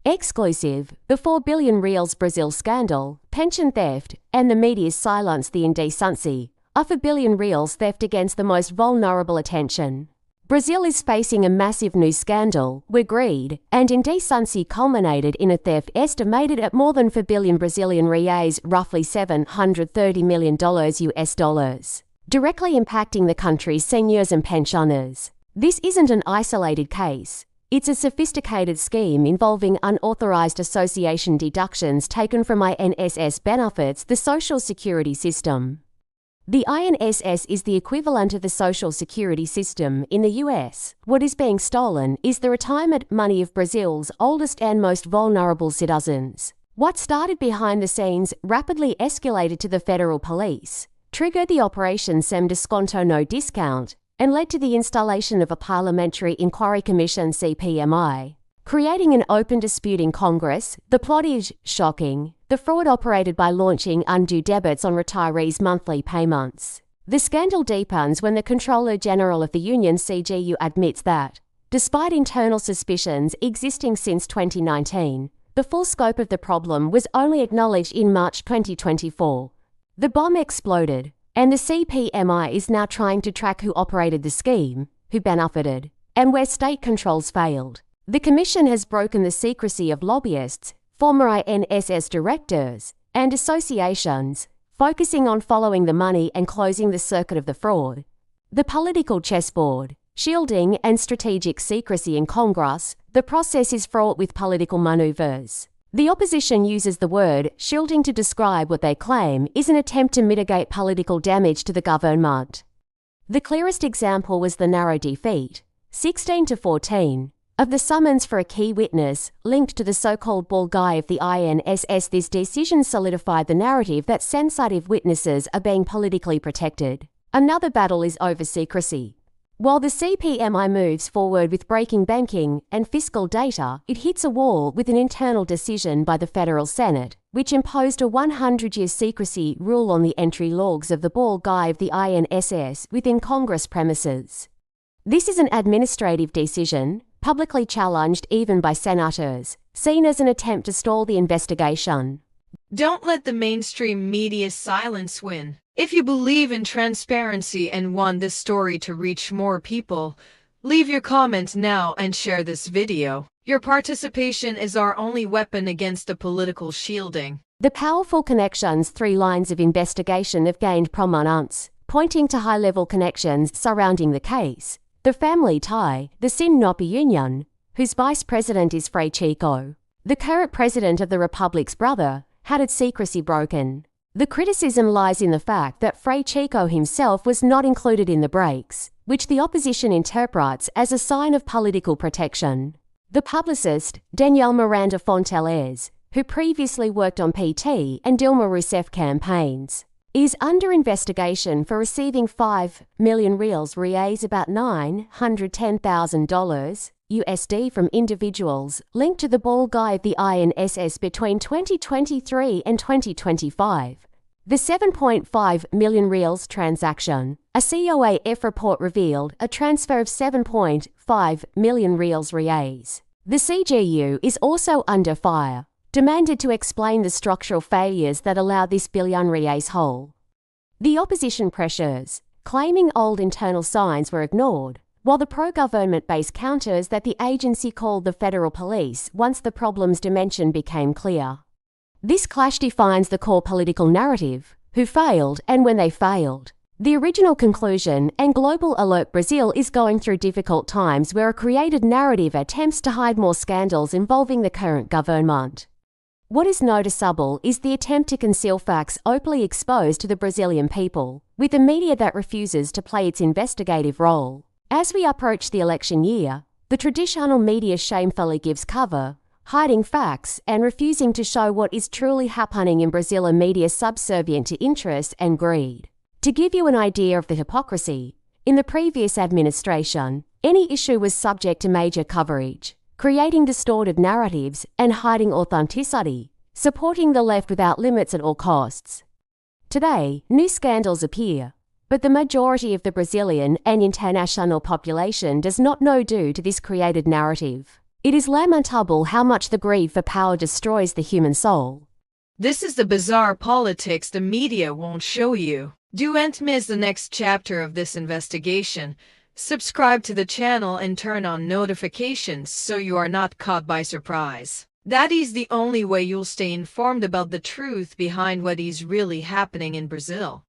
Exclusive, the 4 billion reals Brazil scandal, pension theft, and the media's silence the indecency of a billion reals theft against the most vulnerable attention. Brazil is facing a massive new scandal where greed and indecency culminated in a theft estimated at more than 4 billion Brazilian reais, roughly $730 million US dollars, directly impacting the country's seniors and pensioners. This isn't an isolated case. It's a sophisticated scheme involving unauthorized association deductions taken from INSS benefits, the Social Security system. The INSS is the equivalent of the Social Security system in the US. What is being stolen is the retirement money of Brazil's oldest and most vulnerable citizens. What started behind the scenes rapidly escalated to the federal police, triggered the Operation Sem Desconto No Discount, and led to the installation of a Parliamentary Inquiry Commission CPMI. Creating an open dispute in Congress, the plot is shocking. The fraud operated by launching undue debits on retirees' monthly payments. The scandal deepens when the Controller General of the Union CGU admits that, despite internal suspicions existing since 2019, the full scope of the problem was only acknowledged in March 2024. The bomb exploded, and the CPMI is now trying to track who operated the scheme, who benefited, and where state controls failed. The Commission has broken the secrecy of lobbyists, former INSS directors, and associations, focusing on following the money and closing the circuit of the fraud. The political chessboard, shielding and strategic secrecy in Congress, the process is fraught with political maneuvers. The opposition uses the word shielding to describe what they claim is an attempt to mitigate political damage to the government. The clearest example was the narrow defeat, 16-14, of the summons for a key witness linked to the so-called bald guy of the INSS. This decision solidified the narrative that sensitive witnesses are being politically protected. Another battle is over secrecy. While the CPMI moves forward with breaking banking and fiscal data, it hits a wall with an internal decision by the Federal Senate, which imposed a 100-year secrecy rule on the entry logs of the bald guy of the INSS within Congress premises. This is an administrative decision, publicly challenged even by senators, seen as an attempt to stall the investigation. Don't let the mainstream media's silence win. If you believe in transparency and want this story to reach more people, leave your comments now and share this video. Your participation is our only weapon against the political shielding. The powerful connections 3 lines of investigation have gained prominence, pointing to high-level connections surrounding the case. The family tie, the Sinop Union, whose vice president is Frei Chico, the current president of the Republic's brother, had its secrecy broken. The criticism lies in the fact that Frei Chico himself was not included in the breaks, which the opposition interprets as a sign of political protection. The publicist, Danielle Miranda Fonteles, who previously worked on PT and Dilma Rousseff campaigns, is under investigation for receiving 5 million reais, about $910,000 USD from individuals linked to the bald guy of the INSS between 2023 and 2025. The 7.5 million reals transaction, a COAF report revealed a transfer of 7.5 million reais. The CGU is also under fire, demanded to explain the structural failures that allowed this billion reais hole. The opposition pressures, claiming old internal signs were ignored, while the pro-government base counters that the agency called the federal police once the problem's dimension became clear. This clash defines the core political narrative, who failed and when they failed. The original conclusion and global alert: Brazil is going through difficult times where a created narrative attempts to hide more scandals involving the current government. What is noticeable is the attempt to conceal facts openly exposed to the Brazilian people, with a media that refuses to play its investigative role. As we approach the election year, the traditional media shamefully gives cover, hiding facts and refusing to show what is truly happening in Brazil, a media subservient to interest and greed. To give you an idea of the hypocrisy, in the previous administration, any issue was subject to major coverage, creating distorted narratives and hiding authenticity, supporting the left without limits at all costs. Today, new scandals appear, but the majority of the Brazilian and international population does not know due to this created narrative. It is lamentable how much the greed for power destroys the human soul. This is the bizarre politics the media won't show you. Don't miss the next chapter of this investigation. Subscribe to the channel and turn on notifications so you are not caught by surprise. That is the only way you'll stay informed about the truth behind what is really happening in Brazil.